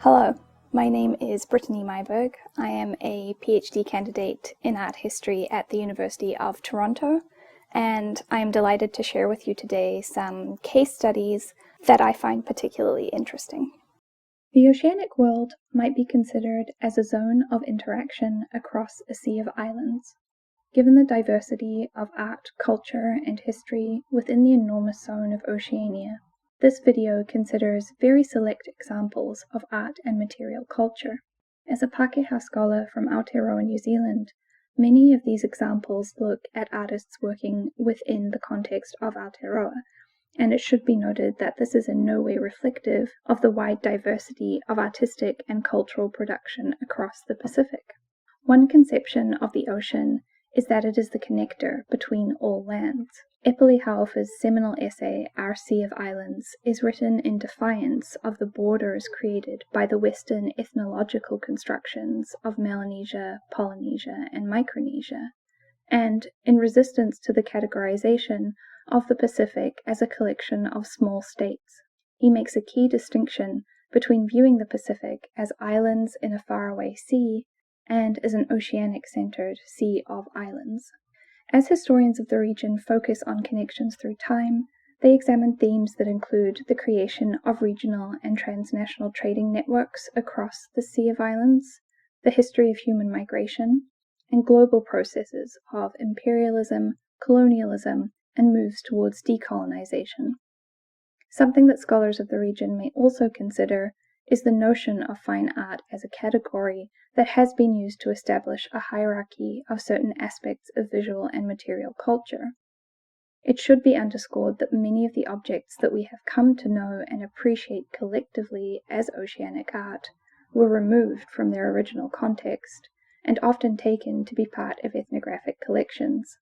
Hello, my name is Brittany Myburgh. I am a PhD candidate in art history at the University of Toronto, and I am delighted to share with you today some case studies that I find particularly interesting. The Oceanic world might be considered as a zone of interaction across a sea of islands. Given the diversity of art, culture, and history within the enormous zone of Oceania, this video considers very select examples of art and material culture. As a Pākehā scholar from Aotearoa, New Zealand, many of these examples look at artists working within the context of Aotearoa, and it should be noted that this is in no way reflective of the wide diversity of artistic and cultural production across the Pacific. One conception of the ocean is that it is the connector between all lands. Epeli Hauofa's seminal essay, Our Sea of Islands, is written in defiance of the borders created by the Western ethnological constructions of Melanesia, Polynesia, and Micronesia, and in resistance to the categorization of the Pacific as a collection of small states. He makes a key distinction between viewing the Pacific as islands in a faraway sea and as an oceanic-centered sea of islands. As historians of the region focus on connections through time, they examine themes that include the creation of regional and transnational trading networks across the Sea of Islands, the history of human migration, and global processes of imperialism, colonialism, and moves towards decolonization. Something that scholars of the region may also consider is the notion of fine art as a category that has been used to establish a hierarchy of certain aspects of visual and material culture. It should be underscored that many of the objects that we have come to know and appreciate collectively as oceanic art were removed from their original context and often taken to be part of ethnographic collections.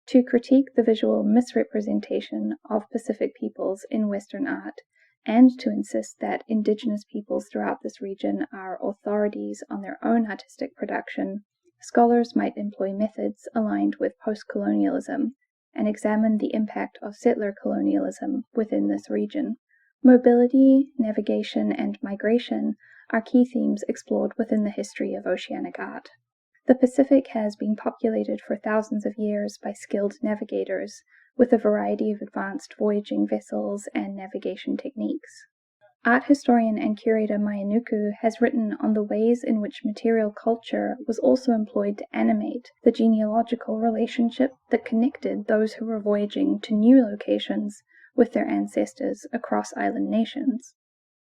To critique the visual misrepresentation of Pacific peoples in Western art, and to insist that Indigenous peoples throughout this region are authorities on their own artistic production, scholars might employ methods aligned with post-colonialism and examine the impact of settler colonialism within this region. Mobility, navigation, and migration are key themes explored within the history of oceanic art. The Pacific has been populated for thousands of years by skilled navigators, with a variety of advanced voyaging vessels and navigation techniques. Art historian and curator Maya Nuku has written on the ways in which material culture was also employed to animate the genealogical relationship that connected those who were voyaging to new locations with their ancestors across island nations.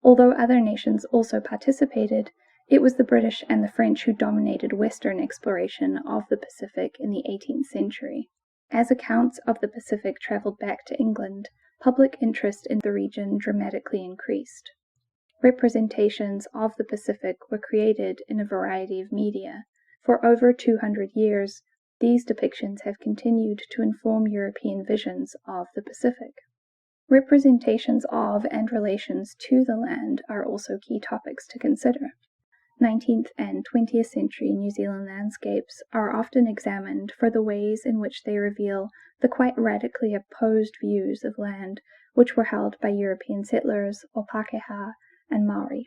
Although other nations also participated, it was the British and the French who dominated Western exploration of the Pacific in the 18th century. As accounts of the Pacific traveled back to England, public interest in the region dramatically increased. Representations of the Pacific were created in a variety of media. For over 200 years, these depictions have continued to inform European visions of the Pacific. Representations of and relations to the land are also key topics to consider. 19th and 20th century New Zealand landscapes are often examined for the ways in which they reveal the quite radically opposed views of land which were held by European settlers or Pākehā and Maori.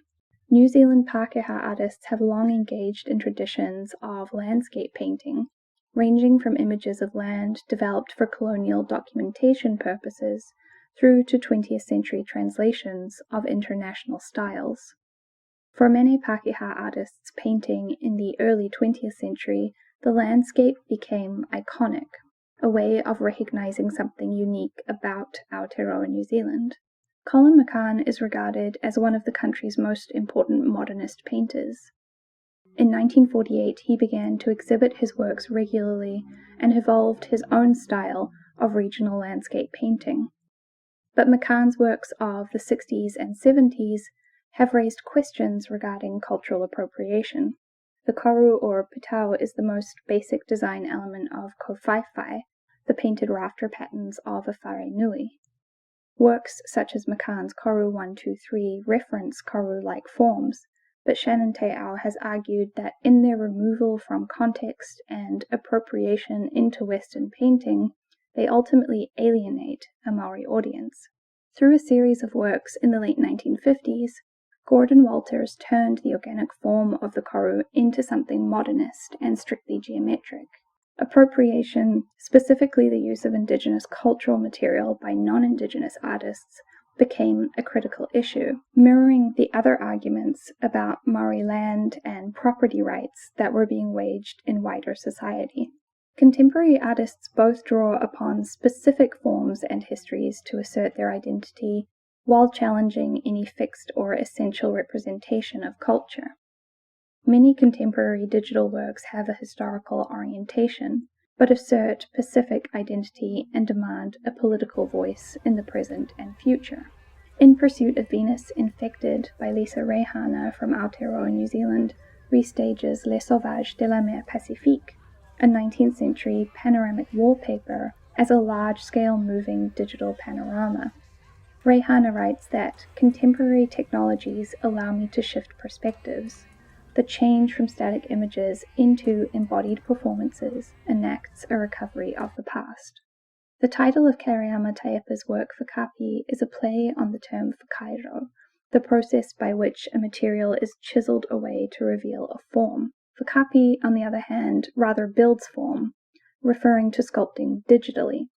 New Zealand Pākehā artists have long engaged in traditions of landscape painting, ranging from images of land developed for colonial documentation purposes through to 20th century translations of international styles. For many Pākehā artists painting in the early 20th century, the landscape became iconic, a way of recognizing something unique about Aotearoa, New Zealand. Colin Mccann is regarded as one of the country's most important modernist painters. In 1948, he began to exhibit his works regularly and evolved his own style of regional landscape painting. But Mccann's works of the 60s and 70s have raised questions regarding cultural appropriation. The koru or putau is the most basic design element of kowhaiwhai, the painted rafter patterns of a whare nui. Works such as Mccann's Koru 123 reference koru-like forms, but Shannon Te'ao has argued that in their removal from context and appropriation into Western painting, they ultimately alienate a Maori audience. Through a series of works in the late 1950s, Gordon Walters turned the organic form of the koru into something modernist and strictly geometric. Appropriation, specifically the use of indigenous cultural material by non-indigenous artists, became a critical issue, mirroring the other arguments about Maori land and property rights that were being waged in wider society. Contemporary artists both draw upon specific forms and histories to assert their identity, while challenging any fixed or essential representation of culture. Many contemporary digital works have a historical orientation, but assert specific identity and demand a political voice in the present and future. In Pursuit of Venus Infected by Lisa Reihana from Aotearoa, New Zealand, restages Les Sauvages de la Mer Pacifique, a 19th century panoramic wallpaper, as a large-scale moving digital panorama. Reihana writes that contemporary technologies allow me to shift perspectives. The change from static images into embodied performances enacts a recovery of the past. The title of Kariyama Taepa's work Whakapi is a play on the term whakairo, the process by which a material is chiseled away to reveal a form. Whakapi, on the other hand, rather builds form, referring to sculpting digitally.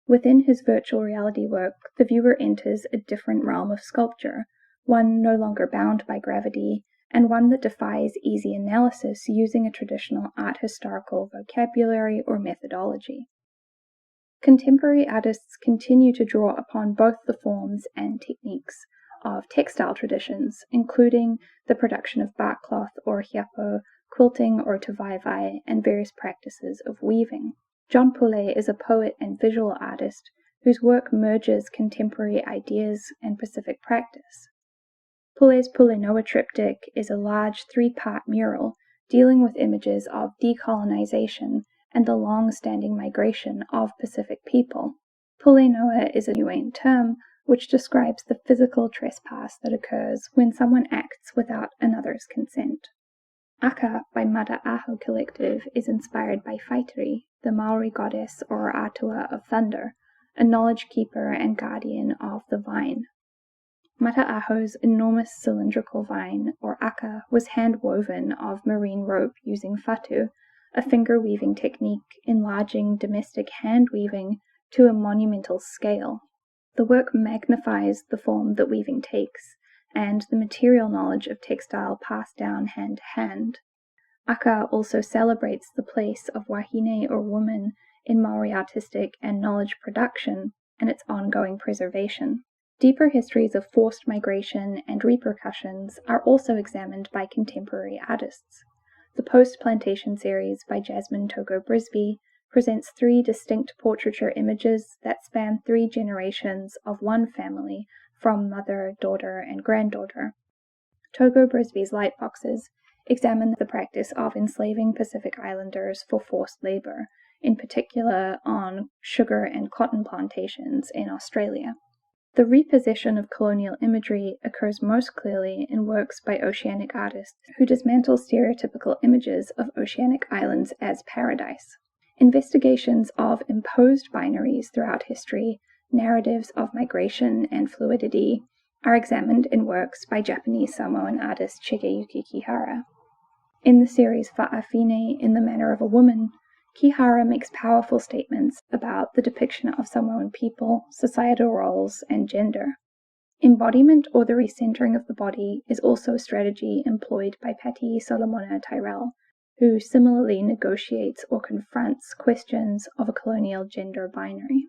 Within his virtual reality work, the viewer enters a different realm of sculpture, one no longer bound by gravity, and one that defies easy analysis using a traditional art historical vocabulary or methodology. Contemporary artists continue to draw upon both the forms and techniques of textile traditions, including the production of bark cloth or hiapo, quilting or tavaivai, and various practices of weaving. John Pulley is a poet and visual artist whose work merges contemporary ideas and Pacific practice. Pulley's Pulenoa triptych is a large three-part mural dealing with images of decolonization and the long-standing migration of Pacific people. Pulenoa is a Niuean term which describes the physical trespass that occurs when someone acts without another's consent. Aka by Mata Aho Collective is inspired by Whaitiri, the Maori goddess or Atua of thunder, a knowledge keeper and guardian of the vine. Mata Aho's enormous cylindrical vine, or aka, was hand-woven of marine rope using fatu, a finger-weaving technique enlarging domestic hand-weaving to a monumental scale. The work magnifies the form that weaving takes, and the material knowledge of textile passed down hand to hand. Aka also celebrates the place of wahine or woman in Maori artistic and knowledge production and its ongoing preservation. Deeper histories of forced migration and repercussions are also examined by contemporary artists. The Post-Plantation series by Jasmine Togo Brisby presents 3 distinct portraiture images that span 3 generations of one family from mother, daughter, and granddaughter. Togo Brisby's lightboxes examine the practice of enslaving Pacific Islanders for forced labor, in particular on sugar and cotton plantations in Australia. The repossession of colonial imagery occurs most clearly in works by Oceanic artists who dismantle stereotypical images of Oceanic islands as paradise. Investigations of imposed binaries throughout history, narratives of migration and fluidity, are examined in works by Japanese Samoan artist Shige Yukikihara. In the series Fa'afine in the Manner of a Woman, Kihara makes powerful statements about the depiction of Samoan people, societal roles, and gender. Embodiment or the recentering of the body is also a strategy employed by Patti Solomona Tyrell, who similarly negotiates or confronts questions of a colonial gender binary.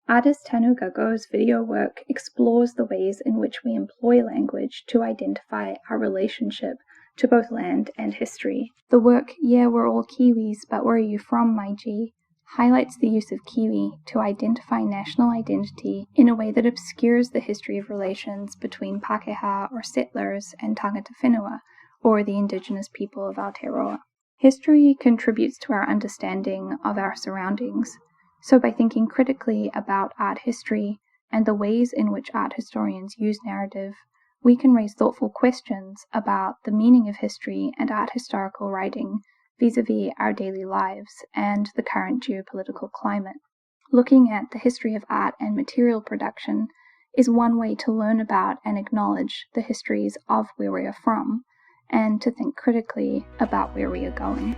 Artist Tanu Gago's video work explores the ways in which we employ language to identify our relationship to both land and history. The work Yeah, We're All Kiwis, But Where Are You From, My G? Highlights the use of Kiwi to identify national identity in a way that obscures the history of relations between Pākehā or settlers and tangata whenua, or the indigenous people of Aotearoa. History contributes to our understanding of our surroundings, so by thinking critically about art history and the ways in which art historians use narrative, we can raise thoughtful questions about the meaning of history and art historical writing vis-à-vis our daily lives and the current geopolitical climate. Looking at the history of art and material production is one way to learn about and acknowledge the histories of where we are from, and to think critically about where we are going.